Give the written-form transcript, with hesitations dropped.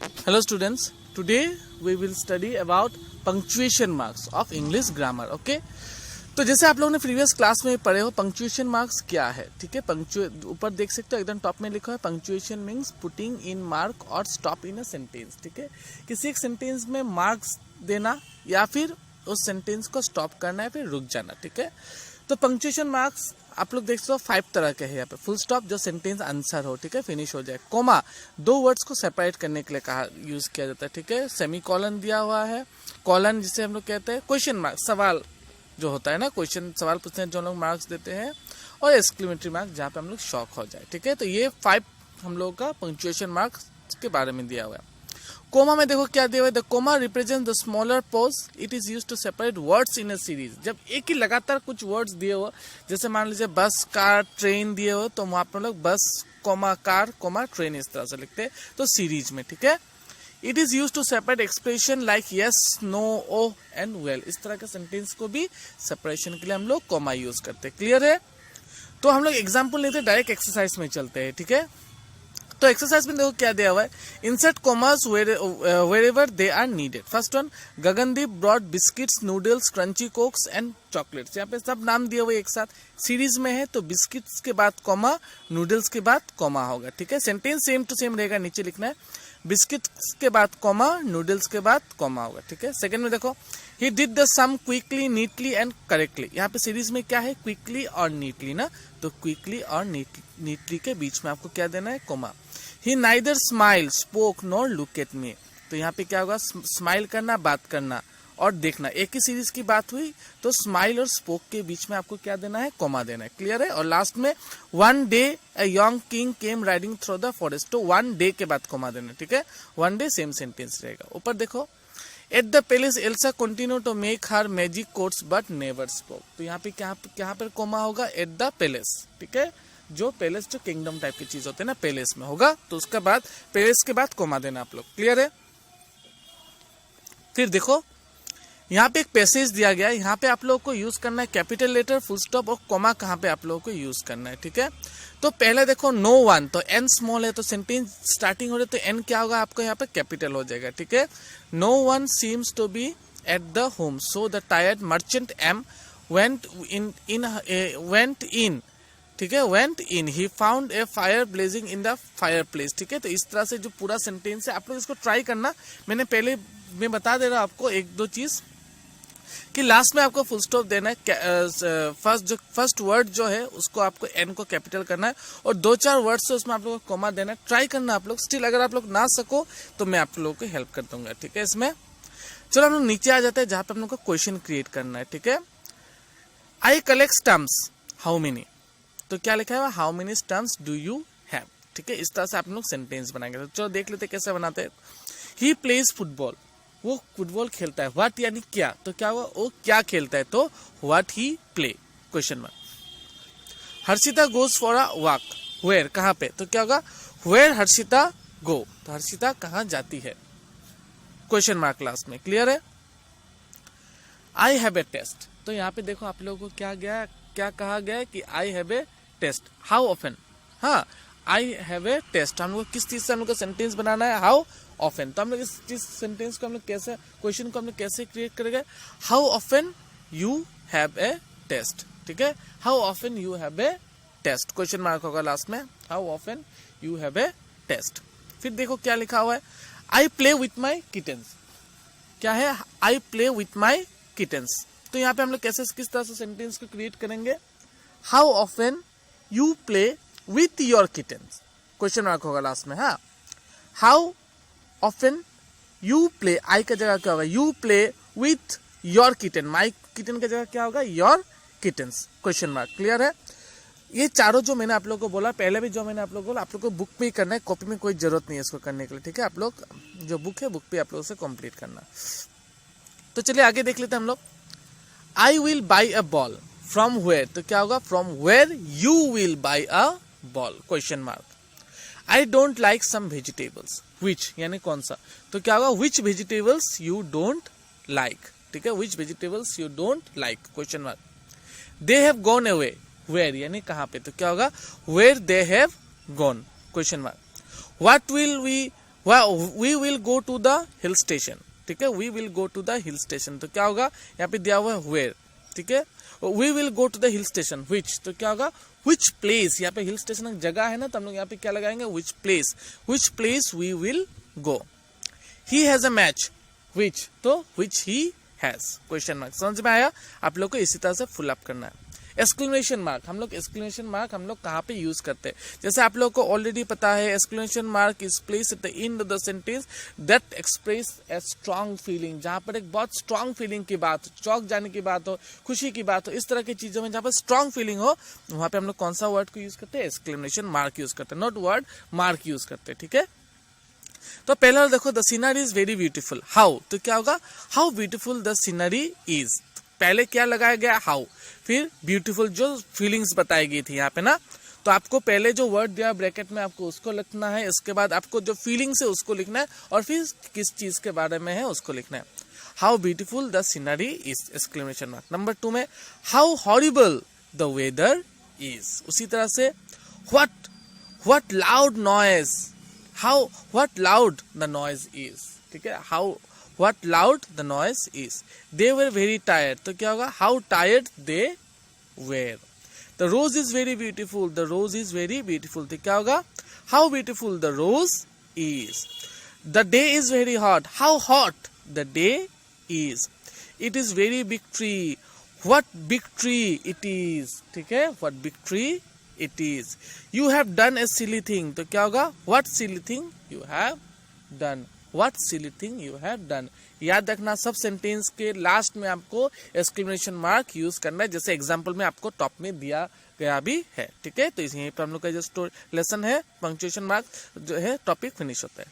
Hello students, today we will study about punctuation marks of English grammar. Okay? तो जैसे आप लोगों ने प्रीवियस क्लास में पढ़े हो पंक्चुएशन मार्क्स क्या है, ठीक है। ऊपर देख सकते हो एकदम टॉप में लिखा है punctuation means putting in mark और स्टॉप इन अ सेंटेंस, ठीक है। किसी एक सेंटेंस में मार्क्स देना या फिर उस सेंटेंस को स्टॉप करना है फिर रुक जाना, ठीक है। तो पंक्चुएशन मार्क्स आप लोग देख सकते हो 5 तरह के हैं यहाँ पे। फुल स्टॉप जो सेंटेंस आंसर हो, ठीक है, फिनिश हो जाए। कोमा दो वर्ड्स को सेपरेट करने के लिए कहा यूज किया जाता है, ठीक है। सेमी कॉलन दिया हुआ है, कॉलन जिसे हम लोग कहते हैं, क्वेश्चन मार्क सवाल जो होता है ना, क्वेश्चन सवाल पूछते हैं जो हम लोग मार्क्स देते हैं, और एक्सक्लेमेटरी मार्क जहाँ पे हम लोग शॉक हो जाए, ठीक है। तो ये 5 हम लोग का पंक्चुएशन मार्क्स के बारे में दिया हुआ है। कोमा में देखो क्या दिया हुआ है, the comma represent the smaller pause, it is used to separate words in a series. जब एक ही लगातार कुछ वर्ड्स दिए हो, जैसे मान लीजिए बस कार ट्रेन दिए हो, तो वहां पर लोग बस कोमा कार कोमा ट्रेन इस तरह से लिखते हैं, तो सीरीज में, ठीक है। It is use to separate expression like yes no oh and well, इस तरह के सेंटेंस को भी सेपरेशन के लिए हम लोग कोमा यूज करते हैं। क्लियर है? तो हम लोग एग्जाम्पल लेते डायरेक्ट एक्सरसाइज में चलते हैं, ठीक है। तो एक्सरसाइज में देखो क्या दिया हुआ है, insert commas wherever they are needed. First one, Gagandeep brought biscuits noodles crunchy cokes and chocolates. यहाँ पे सब नाम दिए हुए एक साथ सीरीज में है, तो बिस्किट्स के बाद कॉमा, नूडल्स के बाद कॉमा होगा, ठीक है। सेंटेंस सेम टू सेम रहेगा, नीचे लिखना है बिस्किट्स के बाद कॉमा, नूडल्स के बाद कॉमा होगा, ठीक है। सेकंड में देखो, he did the sum quickly neatly and correctly. यहाँ पे सीरीज में क्या है, क्विकली और नीटली ना, तो क्विकली और नीटली के बीच में आपको क्या देना है, comma. He neither smile spoke nor look at me, तो यहाँ पे क्या होगा, स्माइल करना, बात करना और देखना, एक ही सीरीज की बात हुई, तो स्माइल और स्पोक के बीच में आपको क्या देना है, कॉमा देना है। क्लियर है? और लास्ट में, one day a young king came riding through the forest, तो वन डे के बाद कॉमा देना है, ठीक है। वन डे सेम सेंटेंस रहेगा। ऊपर देखो, at the palace Elsa continue to make her magic coats but never spoke, तो यहाँ पे क्या पर कॉमा होगा, एट द पैलेस, ठीक है। जो पैलेस जो किंगडम टाइप की चीज होते हैं ना, पैलेस में होगा, तो उसके बाद पैलेस के बाद कॉमा देना आप लोग। क्लियर है? फिर देखो यहाँ पे एक पैसेज दिया गया है, यहाँ पे आप लोगों को यूज करना है कैपिटल लेटर, फुल स्टॉप और कॉमा कहाँ पे आप लोगों को यूज करना है, ठीक है। तो पहले देखो नो वन, तो एन स्मॉल है, तो सेंटेंस स्टार्टिंग हो रही है, तो एन क्या होगा आपको यहाँ पे कैपिटल हो जाएगा, ठीक है। No one seems to be at the home so the tired merchant um went in, ठीक है, went in, he found a fire blazing in the fireplace, ठीक है। तो इस तरह से जो पूरा सेंटेंस है आप लोग इसको ट्राई करना। मैंने पहले मैं बता दे रहा हूं आपको एक दो चीज कि लास्ट में आपको फुल स्टॉप देना है, फर्स्ट वर्ड जो है उसको आपको एन को कैपिटल करना है, और 2-4 वर्ड से उसमें आप लोगों को कॉमा देना है। ट्राई करना आप लोग, स्टिल अगर आप लोग ना सको तो मैं आप लोगों को हेल्प कर दूंगा, ठीक है। इसमें चलो हम लोग नीचे आ जाते हैं जहां पे हम लोग को क्वेश्चन क्रिएट करना है, ठीक है। I collect stumps how many, तो क्या लिखा है, how many stumps do you have, ठीक है। इस तरह से आप लोग सेंटेंस बनाएंगे। तो चलो देख लेते कैसे बनाते हैं। ही प्लेज फुटबॉल, वो फुटबॉल खेलता है। व्हाट यानी क्या, तो क्या हुआ, वो क्या खेलता है, तो what he play, question mark. Harshita goes for a walk, where कहाँ पे, तो क्या होगा, वेयर हर्षिता गो, तो हर्षिता कहाँ जाती है, क्वेश्चन मार्क लास्ट में। क्लियर है? आई हैव ए टेस्ट, तो यहाँ पे देखो आप लोगों को क्या कहा गया है कि I have a test. How often, हाँ आई हैव ए टेस्ट, हम लोग किस चीज से हम लोग का सेंटेंस बनाना है, हाउ ऑफन। तो हम लोग इस सेंटेंस को हम लोग कैसे, क्वेश्चन को हम लोग कैसे क्रिएट करेंगे, how often you have a test, ठीक है। How often you have a test, question mark होगा लास्ट में, how often you have a test. फिर देखो क्या लिखा हुआ है, I play with my kittens, क्या है, I play with my kittens. तो यहाँ पे हम लोग कैसे किस तरह से सेंटेंस को क्रिएट करेंगे, how often you play with your kittens, question mark होगा लास्ट में, हाँ। हाउ ऑफन यू प्ले, आई का जगह क्या होगा, you play with your kitten, my kitten का जगह क्या होगा, your kittens, question mark. Clear है? ये चारों जो मैंने आप लोगों को बोला, पहले भी जो मैंने आप लोगों को बोला, आप लोग को बुक पे ही करना है, कॉपी में कोई जरूरत नहीं है इसको करने के लिए, ठीक है। आप लोग जो बुक है बुक पे आप लोगों से कंप्लीट करना। तो चलिए आगे देख लेते हैं हम लोग। I will buy a ball from where, तो क्या होगा, from where you will buy a ball, question mark. I don't like some vegetables, which यानी कौन सा, तो क्या होगा, which vegetables you don't like, ठीक है, which vegetables you don't like, question mark. They have gone away, where यानी कहां पे, तो क्या होगा, where they have gone, question mark. What will we we will go to the hill station, ठीक है, we will go to the hill station, तो क्या होगा, यहाँ पे दिया हुआ है वेयर, ठीक है, we will go to the hill station, which, तो क्या होगा, विच प्लेस, यहाँ पे हिल स्टेशन एक जगह है ना, तो हम लोग यहाँ पे क्या लगाएंगे, which place we will go. He has a match, which, तो which he has, question mark, समझ में आया, आप लोग को इसी तरह से फुल अप करना है। एक्सक्लेमेशन मार्क, हम लोग एक्सक्लेमेशन मार्क हम लोग कहाँ पे यूज करते हैं, जैसे आप लोग को ऑलरेडी पता है, exclamation mark is placed at the end of the sentence that express a strong feeling, जहां पर एक बहुत स्ट्रांग फीलिंग की बात, चौंक जाने की बात हो, खुशी की बात हो, इस तरह की चीजों में जहां पर स्ट्रांग फीलिंग हो, वहां पे हम लोग कौन सा वर्ड को यूज करते हैं, एक्सक्लेमेशन मार्क यूज करते हैं, नॉट वर्ड मार्क यूज करते हैं, ठीक है। तो पहला देखो, the scenery is very beautiful, how, तो क्या होगा, how beautiful the scenery is, पहले क्या लगाया गया, हाउ, फिर ब्यूटीफुल जो फीलिंग्स बताई गई थी यहाँ पे ना, तो आपको पहले जो वर्ड दिया ब्रैकेट में आपको उसको लिखना है, इसके बाद आपको जो फीलिंग्स है उसको लिखना है, और फिर किस चीज के बारे में है उसको लिखना है। How beautiful the scenery is, exclamation mark. Number 2 में how horrible the weather is, उसी तरह से what loud noise, what loud the noise is, ठीक है, what loud the noise is, they were very tired, तो क्या होगा, how tired they were, the rose is very beautiful, the rose is very beautiful, तो क्या होगा, how beautiful the rose is, the day is very hot, how hot the day is, it is very big tree, what big tree it is, ठीक है, what big tree it is, you have done a silly thing, तो क्या होगा, what silly thing you have done, What silly thing you have done। याद रखना, सब sentence के last में आपको एक्सक्लेमेशन मार्क यूज करना है, जैसे एग्जांपल में आपको टॉप में दिया गया भी है, ठीक है। तो यहीं पर हम लोग का जो लेसन है पंक्चुएशन मार्क जो है टॉपिक फिनिश होता है।